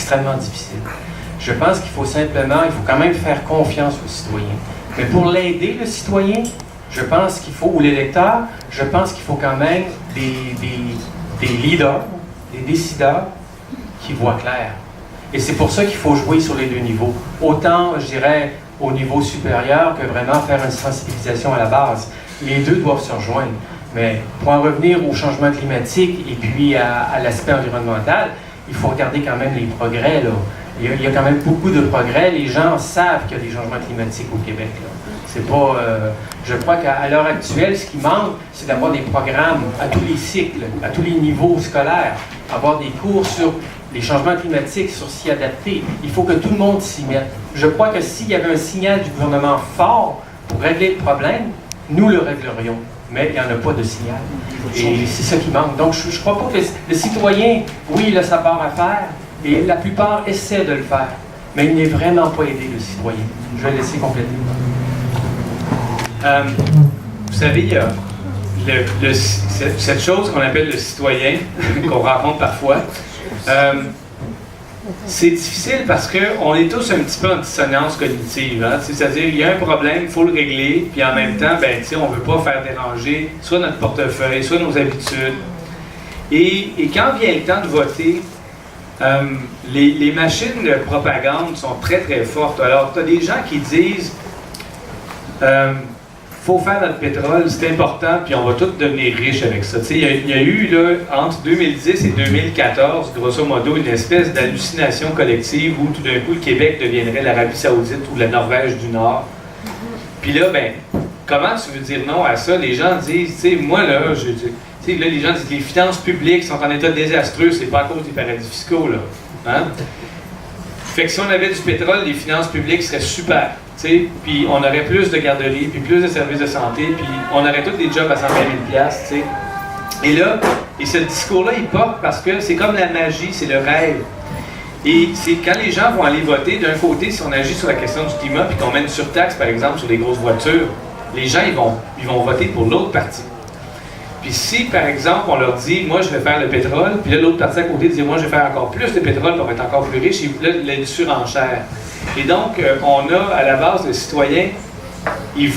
extrêmement difficile. Je pense qu'il faut quand même faire confiance aux citoyens. Mais pour l'aider, le citoyen, je pense qu'il faut, ou l'électeur, je pense qu'il faut quand même des leaders, des décideurs qui voient clair. Et c'est pour ça qu'il faut jouer sur les deux niveaux. Autant, je dirais, au niveau supérieur que vraiment faire une sensibilisation à la base. Les deux doivent se rejoindre. Mais pour en revenir au changement climatique et puis à l'aspect environnemental, il faut regarder quand même les progrès, là. Il y a quand même beaucoup de progrès. Les gens savent qu'il y a des changements climatiques au Québec, là. C'est pas... je crois qu'à l'heure actuelle, ce qui manque, c'est d'avoir des programmes à tous les cycles, à tous les niveaux scolaires, avoir des cours sur les changements climatiques, sur s'y adapter. Il faut que tout le monde s'y mette. Je crois que s'il y avait un signal du gouvernement fort pour régler le problème, nous le réglerions. Mais il n'y en a pas de signal. Et c'est ça qui manque. Donc, je ne crois pas que le citoyen, oui, il a sa part à faire, et la plupart essaient de le faire. Mais il n'est vraiment pas aidé, le citoyen. Je vais laisser compléter. Vous savez, il y a cette chose qu'on appelle le citoyen, qu'on rencontre parfois. C'est difficile parce qu'on est tous un petit peu en dissonance cognitive. Hein? C'est-à-dire, il y a un problème, il faut le régler, puis en même temps, on ne veut pas faire déranger soit notre portefeuille, soit nos habitudes. Et quand vient le temps de voter, les machines de propagande sont très, très fortes. Alors, tu as des gens qui disent faut faire notre pétrole, c'est important, puis on va tous devenir riches avec ça. Il y a eu, là, entre 2010 et 2014, grosso modo, une espèce d'hallucination collective où tout d'un coup, le Québec deviendrait l'Arabie Saoudite ou la Norvège du Nord. Puis là, comment tu veux dire non à ça? Les gens disent, moi, là, les gens disent que les finances publiques sont en état désastreux, c'est pas à cause des paradis fiscaux, là. Hein? Fait que si on avait du pétrole, les finances publiques seraient super. Puis on aurait plus de garderies, puis plus de services de santé, puis on aurait tous des jobs à 120 000 $. Et ce discours-là, il porte parce que c'est comme la magie, c'est le rêve. Et c'est quand les gens vont aller voter, d'un côté, si on agit sur la question du climat, puis qu'on met une surtaxe, par exemple, sur les grosses voitures, les gens, ils vont voter pour l'autre partie. Puis si, par exemple, on leur dit, moi, je vais faire le pétrole, puis là, l'autre partie à côté dit, moi, je vais faire encore plus de pétrole, puis on va être encore plus riche, et là, il y a une surenchère. Et donc, on a à la base le citoyen, il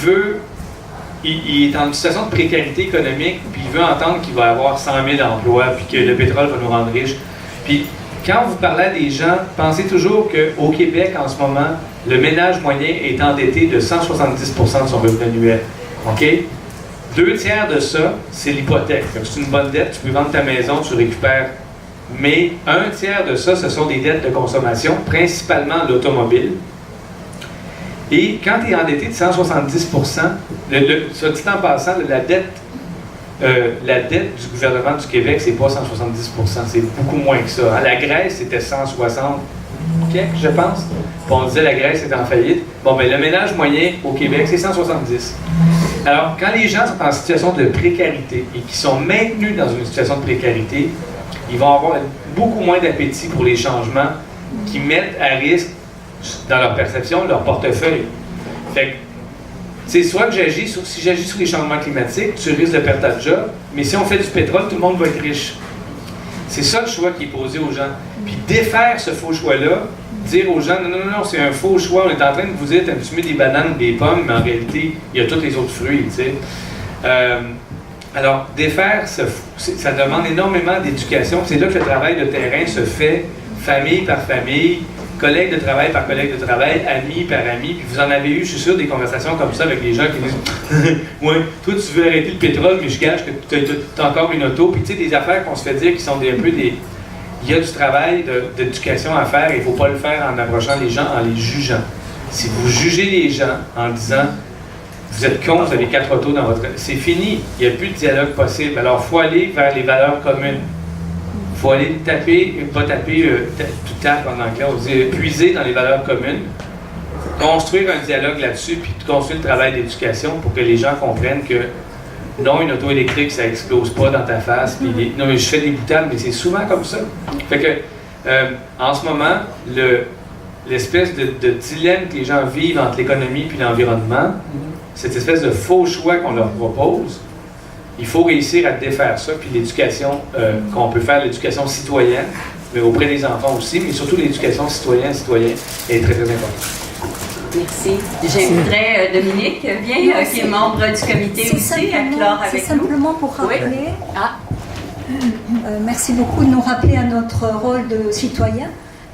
est en une situation de précarité économique, puis il veut entendre qu'il va avoir 100 000 emplois, puis que le pétrole va nous rendre riches. Puis, quand vous parlez à des gens, pensez toujours qu'au Québec, en ce moment, le ménage moyen est endetté de 170 % de son revenu annuel. OK? 2/3 de ça, c'est l'hypothèque. C'est une bonne dette, tu peux vendre ta maison, tu récupères. Mais 1/3 de ça, ce sont des dettes de consommation, principalement l'automobile. Et quand tu es endetté de 170 %, soit dit en passant, la dette du gouvernement du Québec, c'est pas 170 %, c'est beaucoup moins que ça. À la Grèce, c'était 160 quelques, je pense. Puis on disait la Grèce est en faillite. Bon, le ménage moyen au Québec, c'est 170. Alors, quand les gens sont en situation de précarité et qui sont maintenus dans une situation de précarité, ils vont avoir beaucoup moins d'appétit pour les changements qui mettent à risque, dans leur perception, leur portefeuille. Fait que, soit que si j'agis sur les changements climatiques, tu risques de perdre ta job, mais si on fait du pétrole, tout le monde va être riche. C'est ça le choix qui est posé aux gens. Puis défaire ce faux choix-là, dire aux gens, non, c'est un faux choix, on est en train de vous dire, tu mets des bananes, des pommes, mais en réalité, il y a tous les autres fruits, tu sais. Alors, défaire, ça demande énormément d'éducation. C'est là que le travail de terrain se fait, famille par famille, collègue de travail par collègue de travail, ami par ami. Puis vous en avez eu, je suis sûr, des conversations comme ça avec les gens qui disent « Ouais, toi, tu veux arrêter le pétrole, mais je gage que tu as encore une auto. » Puis tu sais, des affaires qu'on se fait dire qui sont un peu des... Il y a du travail d'éducation à faire et il ne faut pas le faire en approchant les gens, en les jugeant. Si vous jugez les gens en disant « Vous êtes cons, vous avez 4 autos dans votre... » C'est fini, il n'y a plus de dialogue possible. Alors, il faut aller vers les valeurs communes. Il faut aller taper, pas taper, tout tape en anglais, on dit puiser dans les valeurs communes, construire un dialogue là-dessus, puis construire le travail d'éducation pour que les gens comprennent que non, une auto électrique, ça explose pas dans ta face, puis non, mais je fais des boutades, mais c'est souvent comme ça. Fait que, en ce moment, l'espèce de dilemme que les gens vivent entre l'économie et l'environnement, cette espèce de faux choix qu'on leur propose, il faut réussir à défaire ça, puis l'éducation qu'on peut faire, l'éducation citoyenne, mais auprès des enfants aussi, mais surtout l'éducation citoyenne est très, très importante. Merci. J'inviterai Dominique, qui est membre du comité aussi, à clore avec nous. C'est simplement pour rappeler. Oui. Ah. Merci beaucoup de nous rappeler à notre rôle de citoyen.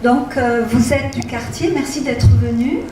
Donc, vous êtes du quartier, merci d'être venu.